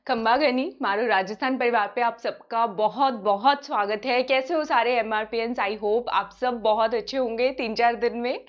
खम्बा घनी मारो राजस्थान परिवार पे आप सबका बहुत बहुत स्वागत है। कैसे हो सारे एमआरपीएंस? आई होप आप सब बहुत अच्छे होंगे 3-4 दिन में।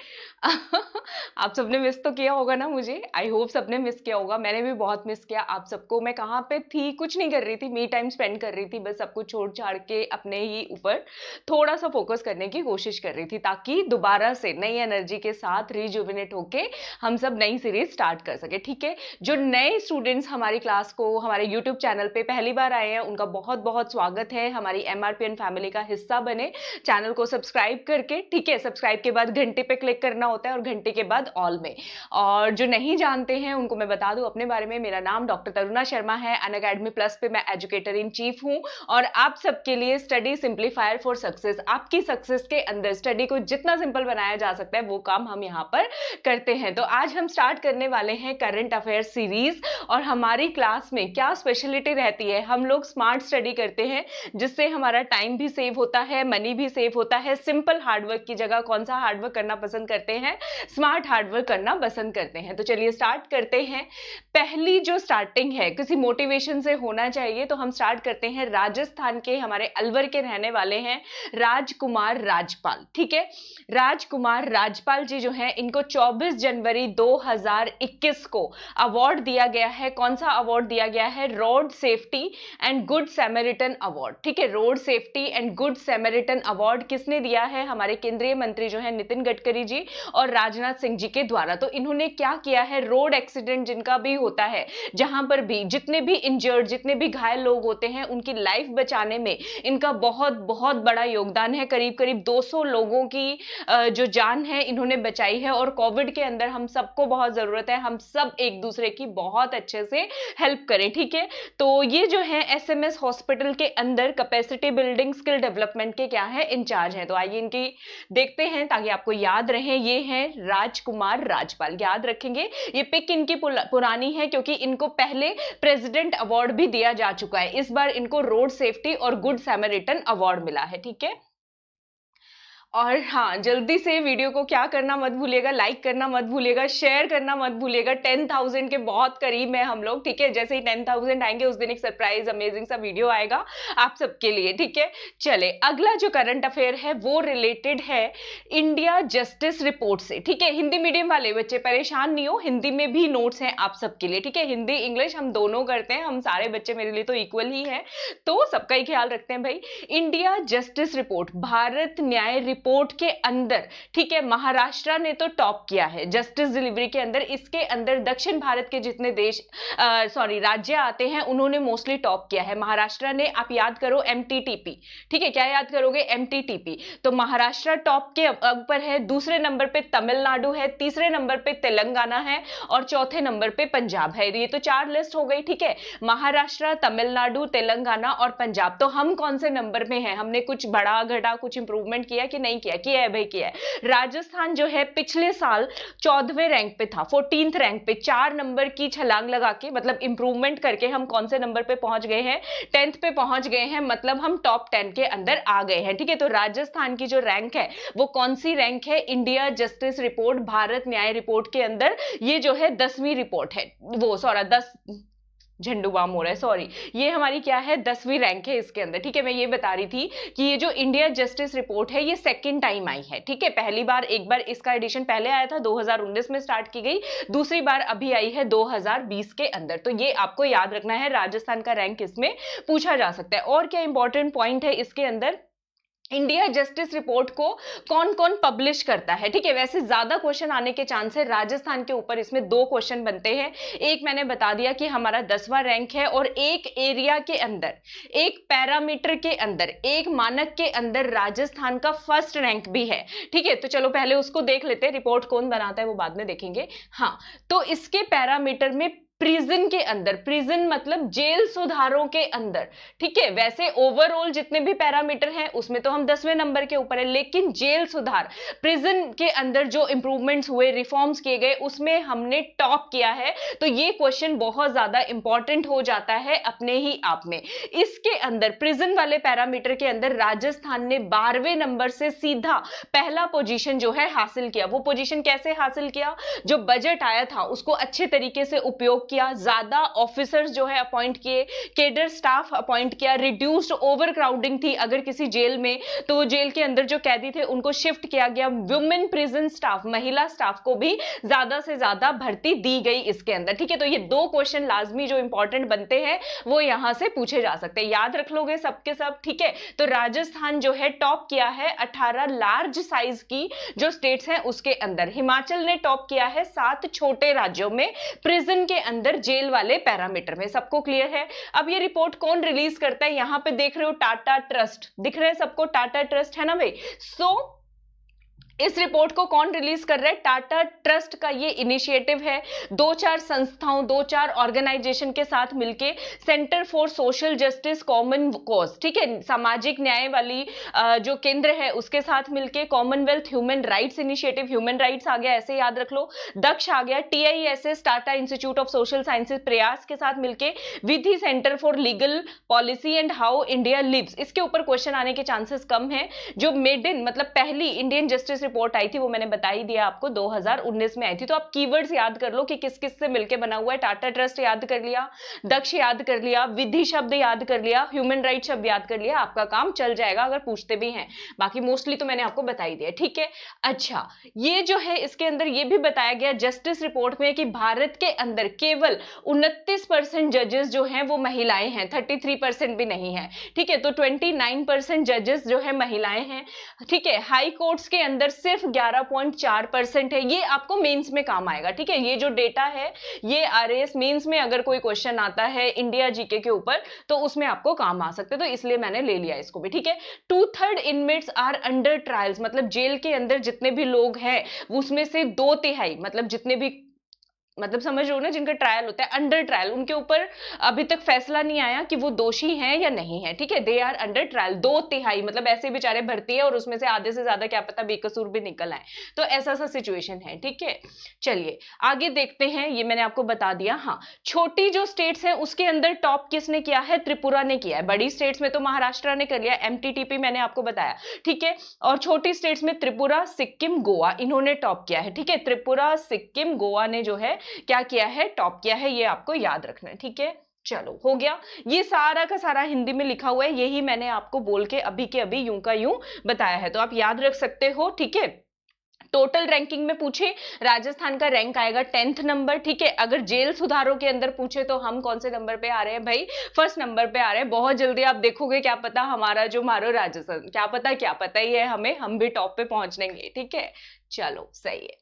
आप सबने मिस तो किया होगा ना मुझे। आई होप सबने मिस किया होगा। मैंने भी बहुत मिस किया आप सबको। मैं कहाँ पे थी? कुछ नहीं कर रही थी, मी टाइम स्पेंड कर रही थी, बस सब कुछ छोड़ छाड़ के अपने ही ऊपर थोड़ा सा फोकस करने की कोशिश कर रही थी, ताकि दोबारा से नई एनर्जी के साथ रिजुविनेट होके हम सब नई सीरीज स्टार्ट कर सके। ठीक है, जो नए स्टूडेंट्स हमारी क्लास को हमारे यूट्यूब चैनल पे पहली बार आए हैं, उनका बहुत बहुत स्वागत है। हमारी एमआरपीएन फैमिली का हिस्सा बने चैनल को सब्सक्राइब करके। ठीक है, सब्सक्राइब के बाद घंटे पे क्लिक करना होता है और घंटे के बाद ऑल में। और जो नहीं जानते हैं उनको मैं बता दूं अपने बारे में, मेरा नाम डॉक्टर तरुणा शर्मा है। अनअकैडमी प्लस पे मैं एजुकेटर इन चीफ हूं और आप सबके लिए स्टडी सिंप्लीफायर फॉर सक्सेस, आपकी सक्सेस के अंदर स्टडी को जितना सिंपल बनाया जा सकता है वो काम हम यहाँ पर करते हैं। तो आज हम स्टार्ट करने वाले हैं करंट अफेयर सीरीज। और हमारी क्लास में क्या स्पेशलिटी रहती है, हम लोग स्मार्ट स्टडी करते हैं जिससे हमारा टाइम भी सेव होता है, मनी भी सेव होता है। सिंपल हार्डवर्क की जगह कौन सा हार्डवर्क करना पसंद करते हैं? स्मार्ट हार्डवर्क करना पसंद करते हैं। तो चलिए स्टार्ट करते हैं। पहली जो स्टार्टिंग है किसी मोटिवेशन से होना चाहिए, तो हम स्टार्ट करते हैं। राजस्थान के हमारे अलवर के रहने वाले हैं राजकुमार राजपाल। ठीक है, राजकुमार राजपाल जी जो हैं, इनको 24 जनवरी 2021 को अवार्ड दिया गया है। कौन सा अवार्ड दिया गया है? Road safety and good Samaritan award. ठीक है, road safety and good Samaritan award किसने दिया है? हमारे केंद्रीय मंत्री जो है नितिन गडकरी जी और राजनाथ सिंह जी के द्वारा। तो इन्होंने क्या किया है, रोड एक्सीडेंट जिनका भी होता है, जहां पर भी जितने भी इंजर्ड, जितने भी घायल लोग होते हैं, उनकी लाइफ बचाने में इनका बहुत बहुत बड़ा योगदान है। करीब करीब 200 लोगों की जो जान है इन्होंने बचाई है। और कोविड के अंदर हम सबको बहुत जरूरत है, हम सब एक दूसरे की बहुत अच्छे से हेल्प करें। ठीक है, तो ये जो है एसएमएस हॉस्पिटल के अंदर कैपेसिटी बिल्डिंग स्किल डेवलपमेंट के क्या है, इंचार्ज हैं। तो आइए इनकी देखते हैं ताकि आपको याद रहे। ये हैं राजकुमार राजपाल, याद रखेंगे। ये पिक इनकी पुरानी है क्योंकि इनको पहले प्रेसिडेंट अवार्ड भी दिया जा चुका है। इस बार इनको रोड सेफ्टी और गुड सैमरिटन अवार्ड मिला है। ठीक है, और हाँ, जल्दी से वीडियो को क्या करना मत भूलिएगा, लाइक करना मत भूलिएगा, शेयर करना मत भूलिएगा। 10,000 के बहुत करीब है हम लोग। ठीक है, जैसे ही 10,000 आएंगे उस दिन एक सरप्राइज अमेजिंग सा वीडियो आएगा आप सबके लिए। ठीक है, चले अगला जो करंट अफेयर है वो रिलेटेड है इंडिया जस्टिस रिपोर्ट से। ठीक है, हिंदी मीडियम वाले बच्चे परेशान नहीं हो, हिंदी में भी नोट्स हैं आप सबके लिए। ठीक है, हिंदी इंग्लिश हम दोनों करते हैं, हम सारे बच्चे मेरे लिए तो इक्वल ही है, तो सबका ही ख्याल रखते हैं भाई। इंडिया जस्टिस रिपोर्ट, भारत न्याय रिपोर्ट के अंदर, ठीक है, महाराष्ट्र ने तो टॉप किया है जस्टिस डिलीवरी के अंदर। इसके अंदर दक्षिण भारत के जितने देश राज्य आते हैं उन्होंने मोस्टली टॉप किया है। महाराष्ट्र ने, आप याद करो एमटीटीपी। ठीक है, क्या याद करोगे? एमटीटीपी। तो महाराष्ट्र टॉप के ऊपर है, दूसरे नंबर पे तमिलनाडु है, तीसरे नंबर पे तेलंगाना है और चौथे नंबर पे पंजाब है। ये तो 4 लिस्ट हो गई। ठीक है, महाराष्ट्र, तमिलनाडु, तेलंगाना और पंजाब। तो हम कौन से नंबर में हैं? हमने कुछ बड़ा घटा, कुछ इंप्रूवमेंट किया कि नहीं किया? किया है भाई, किया है। राजस्थान जो है पिछले साल 14वें रैंक पे था, 14th रैंक पे। 4 नंबर की छलांग लगा के, मतलब इंप्रूवमेंट करके हम कौन से नंबर पे पहुंच गए हैं? 10th पे पहुंच गए हैं, मतलब हम टॉप 10 के अंदर आ गए हैं। ठीक है, तो राजस्थान की जो रैंक है वो कौन सी रैंक है? इंडिया जस्टिस रिपोर्ट, भारत न्याय रिपोर्ट के अंदर ये जो है 10वीं रिपोर्ट है। वो सॉरी 10 झंडू बाम हो रहा है, सॉरी, ये हमारी क्या है? 10वीं रैंक है इसके अंदर। ठीक है, मैं ये बता रही थी कि ये जो इंडिया जस्टिस रिपोर्ट है ये सेकंड टाइम आई है। ठीक है, पहली बार एक बार इसका एडिशन पहले आया था, 2019 में स्टार्ट की गई, दूसरी बार अभी आई है 2020 के अंदर। तो ये आपको याद रखना है, राजस्थान का रैंक इसमें पूछा जा सकता है। और क्या इंपॉर्टेंट पॉइंट है इसके अंदर? इंडिया जस्टिस रिपोर्ट को कौन कौन पब्लिश करता है? ठीक है, वैसे ज्यादा क्वेश्चन आने के चांस है राजस्थान के ऊपर, इसमें 2 क्वेश्चन बनते हैं। एक मैंने बता दिया कि हमारा 10वां रैंक है, और एक एरिया के अंदर, एक पैरामीटर के अंदर, एक मानक के अंदर राजस्थान का फर्स्ट रैंक भी है। ठीक है, तो चलो पहले उसको देख लेते हैं, रिपोर्ट कौन बनाता है वो बाद में देखेंगे। हाँ, तो इसके पैरामीटर में प्रिजन के अंदर, प्रिजन मतलब जेल सुधारों के अंदर। ठीक है, वैसे ओवरऑल जितने भी पैरामीटर हैं उसमें तो हम 10वें नंबर के ऊपर है, लेकिन जेल सुधार, प्रिजन के अंदर जो इंप्रूवमेंट्स हुए, रिफॉर्म्स किए गए, उसमें हमने टॉप किया है। तो ये क्वेश्चन बहुत ज्यादा इंपॉर्टेंट हो जाता है अपने ही आप में। इसके अंदर प्रिजन वाले पैरामीटर के अंदर राजस्थान ने 12वें नंबर से सीधा पहला पोजीशन जो है हासिल किया। वो पोजीशन कैसे हासिल किया? जो बजट आया था उसको अच्छे तरीके से उपयोग नियोग किया, ज्यादा ऑफिसर्स जो है अपॉइंट किए, केडर स्टाफ अपॉइंट किया, रिड्यूस्ड ओवर क्राउडिंग थी अगर किसी जेल में तो वो जेल के अंदर जो कैदी थे उनको शिफ्ट किया गया, वुमेन प्रिजन स्टाफ, महिला स्टाफ को भी ज्यादा से ज्यादा भर्ती दी गई इसके अंदर। ठीक है, तो ये दो क्वेश्चन लाजमी जो इंपॉर्टेंट बनते हैं वो यहां से पूछे जा सकते हैं, याद रख लोगे सबके सब। ठीक है, तो राजस्थान जो है टॉप किया है 18 लार्ज साइज की जो स्टेट्स हैं उसके अंदर, हिमाचल ने टॉप किया है 7 छोटे राज्यों में प्रिजन के अंदर जेल वाले पैरामीटर में। सबको क्लियर है? अब ये रिपोर्ट कौन रिलीज करता है? यहां पे देख रहे हो टाटा ट्रस्ट, दिख रहे हैं सबको, टाटा ट्रस्ट है ना भाई। इस रिपोर्ट को कौन रिलीज कर रहा है? टाटा ट्रस्ट का ये इनिशिएटिव है, 2-4 संस्थाओं, 2-4 ऑर्गेनाइजेशन के साथ मिलके, centre for social justice common cause, ठीक है, सामाजिक न्याय वाली जो केंद्र है उसके साथ मिलके, Commonwealth human rights initiative, human rights आ गया ऐसे याद रख लो, दक्ष आ गया, TISS Tata institute of social sciences Prayas के साथ मिलके, Vidhi centre for legal policy and how India lives, इसके ऊपर क्वेश्चन आने के चांसेस कम है। जो मेडन मतलब पहली इंडियन जस्टिस रिपोर्ट आई थी वो मैंने बता ही दिया आपको, 2019 में आई थी। तो आप कीवर्ड्स याद कर लो कि किस किस से मिलके बना हुआ है। टाटा ट्रस्ट याद कर लिया, दक्ष याद कर लिया, विधि शब्द याद कर लिया, ह्यूमन राइट शब्द याद कर लिया, आपका काम चल जाएगा अगर पूछते भी हैं। बाकी मोस्टली तो मैंने आपको बता ही दिया। ठीक है, अच्छा ये जो है इसके अंदर ये भी बताया गया जस्टिस रिपोर्ट में कि भारत के अंदर केवल 29% जजेस जो हैं वो महिलाएं हैं, 33% भी नहीं है। ठीक है, तो 29% जजेस जो है महिलाएं हैं। ठीक है, हाई कोर्ट्स के अंदर सिर्फ 11.4% है। ये आपको मेंस में काम आएगा। ठीक है, ये जो डेटा है ये RAS मेंस में अगर कोई क्वेश्चन आता है इंडिया जीके के ऊपर तो उसमें आपको काम आ सकते हैं, तो इसलिए मैंने ले लिया इसको भी। ठीक है, 2/3 इनमेट्स आर अंडर ट्रायल्स, मतलब जेल के अंदर जितने भी लोग हैं उसमें से 2/3 मतलब जितने भी, मतलब समझ रहे हो ना, जिनका ट्रायल होता है अंडर ट्रायल, उनके ऊपर अभी तक फैसला नहीं आया कि वो दोषी हैं या नहीं है। ठीक है, दे आर अंडर ट्रायल, 2/3 मतलब ऐसे बेचारे भर्ती है और उसमें से आधे से ज्यादा क्या पता बेकसूर भी निकल आए, तो ऐसा सा सिचुएशन है। ठीक है, चलिए आगे देखते हैं, ये मैंने आपको बता दिया। हाँ, छोटी जो स्टेट्स हैं उसके अंदर टॉप किसने किया है? त्रिपुरा ने किया है। बड़ी स्टेट्स में तो महाराष्ट्र ने कर लिया, MTTP मैंने आपको बताया। ठीक है, और छोटी स्टेट्स में त्रिपुरा, सिक्किम, गोवा, इन्होंने टॉप किया है। ठीक है, त्रिपुरा, सिक्किम, गोवा ने जो है क्या किया है? टॉप किया है, ये आपको याद रखना है। ठीक है, चलो हो गया, ये सारा का सारा हिंदी में लिखा हुआ है, यही मैंने आपको बोल के अभी यूं का यूं बताया है, तो आप याद रख सकते हो। ठीक है, टोटल रैंकिंग में पूछे राजस्थान का रैंक आएगा 10th नंबर। ठीक है, अगर जेल सुधारों के अंदर पूछे तो हम कौन से नंबर पे आ रहे हैं भाई? फर्स्ट नंबर पे आ रहे हैं। बहुत जल्दी आप देखोगे, क्या पता हमारा जो मारो राजस्थान, क्या पता ही है हमें, हम भी टॉप पे पहुंच लेंगे। ठीक है, चलो सही है।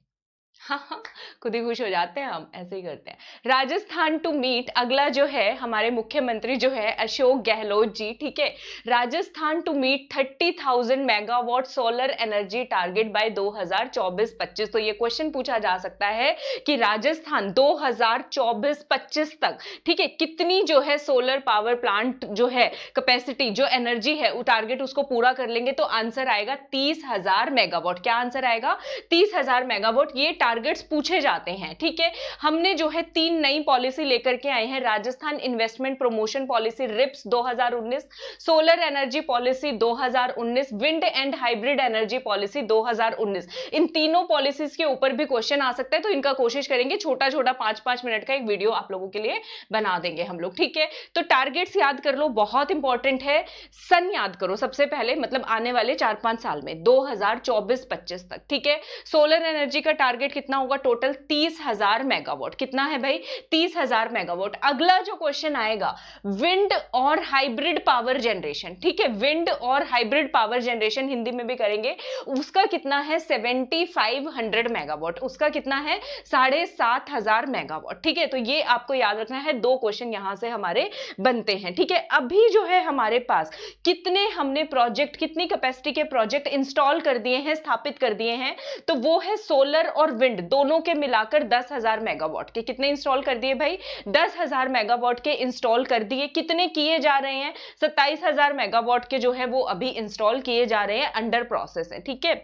हाँ, खुद ही खुश हो जाते हैं, हम ऐसे ही करते हैं। राजस्थान टू मीट, अगला जो है हमारे मुख्यमंत्री जो है अशोक गहलोत जी। ठीक है, Rajasthan to meet 30,000 megawatt solar energy target by 2024-25। तो ये क्वेश्चन पूछा जा सकता है कि राजस्थान 2024-25 तक, ठीक है, कितनी जो है सोलर पावर प्लांट जो है कैपेसिटी, जो एनर्जी है वो टारगेट उसको पूरा कर लेंगे, तो आंसर आएगा 30,000 मेगावाट। क्या आंसर आएगा? 30,000 मेगावाट। ये टारगेट्स पूछे जाते हैं। ठीक है, हमने जो है 3 नई पॉलिसी लेकर के आए हैं, Rajasthan investment promotion policy RIPS 2019, solar energy policy 2019, wind and hybrid energy policy 2019। इन तीनों पॉलिसीज के ऊपर भी क्वेश्चन आ सकता है, तो इनका कोशिश करेंगे छोटा छोटा 5-5 मिनट का एक वीडियो आप लोगों के लिए बना देंगे हम लोग। ठीक है, तो टारगेट्स याद कर लो, बहुत इंपॉर्टेंट है। सन याद करो सबसे पहले, मतलब आने वाले 4-5 साल में 2024-25 तक। ठीक है, सोलर एनर्जी का टारगेट कितना होगा? Total 30,000 megawatt. कितना है भाई? 30,000 मेगावाट। अगला जो क्वेश्चन आएगा, विंड और हाइब्रिड पावर जनरेशन। ठीक है, विंड और हाइब्रिड पावर जनरेशन हिंदी में भी करेंगे, उसका कितना है? 7,500 मेगावाट। उसका कितना है? 7,500 मेगावाट। ठीक है, तो ये आपको याद रखना है, 2 क्वेश्चन यहां से हमारे बनते हैं। ठीक है, अभी जो है हमारे पास कितने हमने प्रोजेक्ट, कितनी कैपेसिटी के प्रोजेक्ट इंस्टॉल कर दिए हैं, स्थापित कर दिए हैं, तो वो है सोलर और विंड दोनों के मिलाकर 10,000 मेगावाट के। कितने इंस्टॉल कर दिए भाई? 10,000 मेगावाट के इंस्टॉल कर दिए। कितने किए जा रहे हैं? 27,000 मेगावाट के जो है वो अभी इंस्टॉल किए जा रहे हैं, अंडर प्रोसेस है। ठीक है,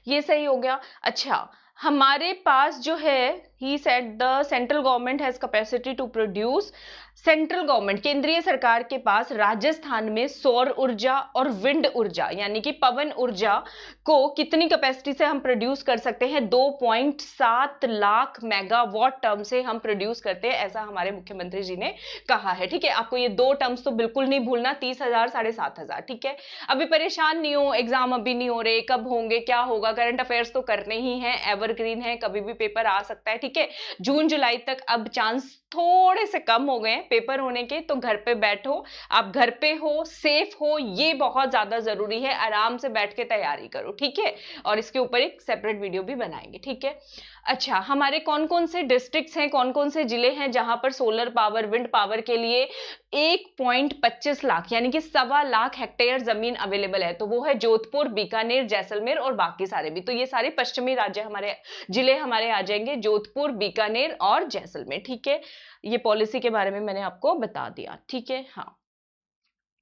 ये सही हो गया। अच्छा, हमारे पास जो है, he said the central government has capacity to produce central government, केंद्रीय सरकार के पास राजस्थान में सौर ऊर्जा और विंड ऊर्जा यानी कि पवन ऊर्जा को कितनी कैपेसिटी से हम प्रोड्यूस कर सकते हैं? 2.7 लाख मेगावाट टर्म से हम प्रोड्यूस करते हैं, ऐसा हमारे मुख्यमंत्री जी ने कहा है। ठीक है, आपको ये दो टर्म्स तो बिल्कुल नहीं भूलना, 30,000 7,500। ठीक है, अभी परेशान नहीं हो, एग्जाम अभी नहीं हो रहे, कब होंगे, क्या होगा, करंट अफेयर्स तो करने ही है, एवरग्रीन है, कभी भी पेपर आ सकता है। ठीक है, जून जुलाई तक अब चांस थोड़े से कम हो गए पेपर होने के, तो घर पे बैठो, आप घर पे हो, सेफ हो, ये बहुत ज्यादा जरूरी है। आराम से बैठ के तैयारी करो। ठीक है, और इसके ऊपर एक सेपरेट वीडियो भी बनाएंगे। ठीक है, अच्छा, हमारे कौन कौन से डिस्ट्रिक्ट्स हैं, कौन कौन से जिले हैं जहां पर सोलर पावर, विंड पावर के लिए 1.25 लाख यानी कि 1.25 लाख हेक्टेयर जमीन अवेलेबल है? तो वो है जोधपुर, बीकानेर, जैसलमेर और बाकी सारे भी। तो ये सारे पश्चिमी राज्य हमारे, जिले हमारे आ जाएंगे, जोधपुर, बीकानेर और जैसलमेर। ठीक है, ये पॉलिसी के बारे में मैंने आपको बता दिया। ठीक है, हाँ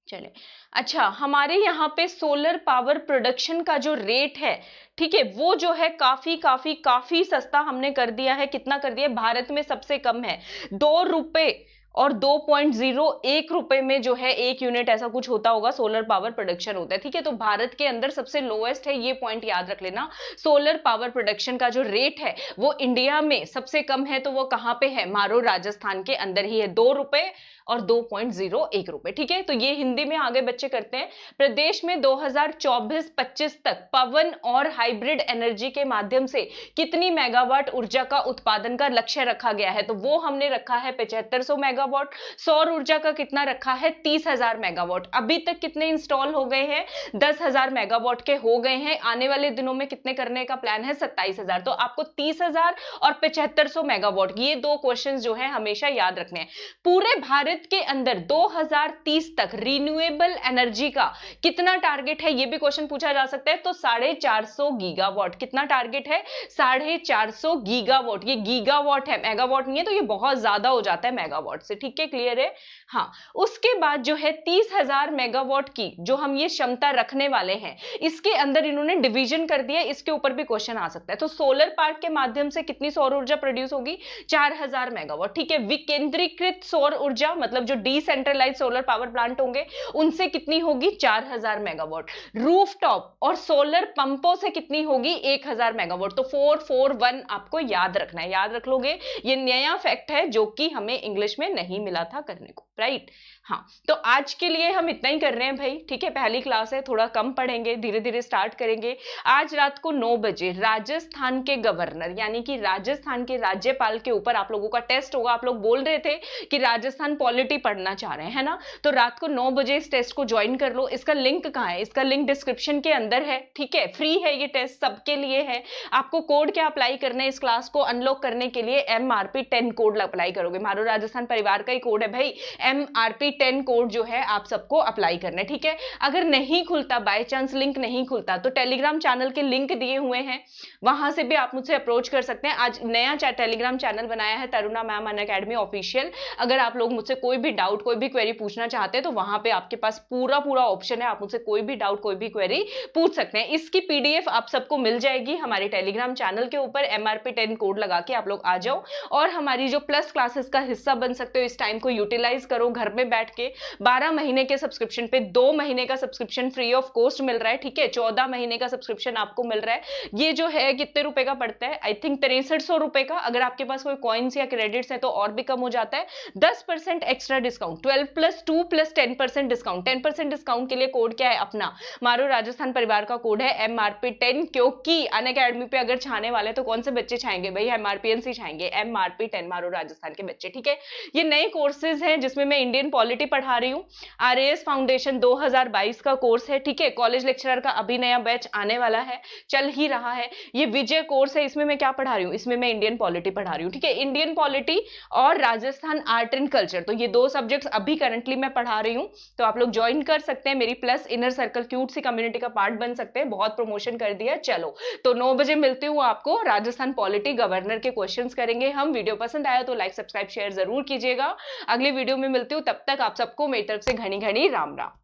चले। अच्छा, हमारे यहाँ पे सोलर पावर प्रोडक्शन का जो रेट है, ठीक है, वो जो है काफी काफी काफी सस्ता हमने कर दिया है। कितना कर दिया? भारत में सबसे कम है, 2 रुपए और 2.01 रुपए में जो है 1 यूनिट, ऐसा कुछ होता होगा, सोलर पावर प्रोडक्शन होता है। ठीक है, तो भारत के अंदर सबसे लोएस्ट है, ये पॉइंट याद रख लेना। सोलर पावर प्रोडक्शन का जो रेट है वो इंडिया में सबसे कम है, तो वो कहां पे है? मारो राजस्थान के अंदर ही है, 2 रुपए और 2.01 रुपए। ठीक है, तो ये हिंदी में आगे बच्चे करते हैं। प्रदेश में 2024-25 तक पवन और हाइब्रिड एनर्जी के माध्यम से कितनी मेगावाट ऊर्जा का उत्पादन का लक्ष्य रखा गया है? तो वो हमने रखा है 7500 मेगावाट। सौर ऊर्जा का कितना रखा है? 30,000 मेगावाट। अभी तक कितने इंस्टॉल हो गए हैं? 10,000 मेगावाट के हो गए हैं। आने वाले दिनों में कितने करने का प्लान है? 27,000। तो आपको 30,000 और 7500 मेगावाट, ये दो क्वेश्चन जो है हमेशा याद रखने हैं। पूरे भारत के अंदर 2030 तक रिन्यूएबल एनर्जी का कितना टारगेट है, ये भी क्वेश्चन पूछा जा सकता है। तो 450 गीगावाट। कितना टारगेट है? 450 गीगावाट। ये गीगावाट है, मेगावाट नहीं है, तो ये बहुत ज्यादा हो जाता है मेगावाट से। ठीक है, क्लियर है? हाँ, उसके बाद जो है 30,000 मेगावाट की जो हम ये क्षमता रखने वाले हैं, इसके अंदर इन्होंने डिवीजन कर दिया, इसके ऊपर भी क्वेश्चन आ सकता है। तो सोलर पार्क के माध्यम से कितनी सौर ऊर्जा प्रोड्यूस होगी? 4,000 मेगावाट। ठीक है, विकेंद्रीकृत सौर ऊर्जा मतलब जो डिसेंट्रलाइज सोलर पावर प्लांट होंगे, उनसे कितनी होगी? 4,000 मेगावाट। रूफटॉप और सोलर पंपों से कितनी होगी? 1,000 मेगावाट। तो 441 आपको याद रखना है, याद रख लोगे। ये नया फैक्ट है जो कि हमें इंग्लिश में नहीं मिला था करने को, राइट? हाँ, तो आज के लिए हम इतना ही कर रहे हैं भाई। ठीक है, पहली क्लास है, थोड़ा कम पढ़ेंगे, धीरे धीरे स्टार्ट करेंगे। आज रात को 9 बजे राजस्थान के गवर्नर यानी कि राजस्थान के राज्यपाल के ऊपर आप लोगों का टेस्ट होगा। आप लोग बोल रहे थे कि राजस्थान पॉलिटी पढ़ना चाह रहे हैं, है ना? तो रात को 9 बजे इस टेस्ट को ज्वाइन कर लो। इसका लिंक कहाँ है? इसका लिंक डिस्क्रिप्शन के अंदर है। ठीक है, फ्री है, ये टेस्ट सबके लिए है। आपको कोड क्या अप्लाई करना है? इस क्लास को अनलॉक करने के लिए MRP 10 कोड अप्लाई करोगे। मारो राजस्थान परिवार का ही कोड है भाई, MRP 10 कोड जो है आप सबको अप्लाई करना है। ठीक है, अगर नहीं खुलता, बाय चांस लिंक नहीं खुलता, तो टेलीग्राम चैनल के लिंक दिए हुए हैं, वहां से भी आप मुझसे अप्रोच कर सकते हैं। आज नया टेलीग्राम चैनल बनाया है, तरुणा मैम अनअकैडमी ऑफिशियल। अगर आप लोग मुझसे कोई भी डाउट, कोई भी क्वेरी पूछना चाहते हैं, तो वहां पे आपके पास पूरा पूरा ऑप्शन है, आप मुझसे कोई भी डाउट, कोई भी क्वेरी पूछ सकते हैं। इसकी PDF आप सबको मिल जाएगी हमारे टेलीग्राम चैनल के ऊपर। MRP 10 कोड लगा के आप लोग आ जाओ और हमारी जो प्लस क्लासेस का हिस्सा बन सकते हो। इस टाइम को यूटिलाइज करो, घर में बैठ के 12 महीने के सब्सक्रिप्शन पे 2 महीने का सब्सक्रिप्शन फ्री ऑफ कॉस्ट मिल रहा है। ठीक है, 14 महीने का सब्सक्रिप्शन आपको मिल रहा है। ये जो है कितने रुपए का पड़ता है? आई थिंक 6300 रुपए का। अगर आपके पास कोई कॉइन्स या क्रेडिट्स है तो और भी कम हो जाता है। 10% एक्स्ट्रा डिस्काउंट, 12+2+10% डिस्काउंट। 10% डिस्काउंट के लिए कोड क्या है अपना? मारो राजस्थान परिवार का कोड है MRP 10, क्योंकि अनअकैडमी पे अगर छाने वाले तो कौन से बच्चे छाएंगे भाई? MRPNs ही छाएंगे। MRP 10 मारो राजस्थान के बच्चे। ठीक है, ये नए कोर्सेज हैं जिसमें मैं इंडियन पॉलिटी पढ़ा रही हूँ। RAS फाउंडेशन 2022 का कोर्स है। ठीक है, कॉलेज लेक्चरर का अभी नया बैच आने वाला है, चल ही रहा है। ये विजय कोर्स है, इसमें मैं क्या पढ़ा रही हूँ? इसमें मैं इंडियन पॉलिटी पढ़ा रही हूँ। ठीक है, इंडियन पॉलिटी और राजस्थान आर्ट एंड कल्चर, तो ये 2 सब्जेक्ट्स अभी करंटली मैं पढ़ा रही हूँ। तो आप लोग ज्वाइन कर सकते हैं, मेरी प्लस इनर सर्कल क्यूट सी कम्युनिटी का पार्ट बन सकते हैं। बहुत प्रमोशन कर दिया। चलो, तो 9 बजे मिलती हूँ आपको। राजस्थान पॉलिटी गवर्नर के क्वेश्चंस करेंगे हम। वीडियो पसंद आया तो लाइक, सब्सक्राइब, शेयर जरूर कीजिएगा। अगली वीडियो में मिलती हूँ, तब तक आप सबको मेरी तरफ से घनी घनी राम राम।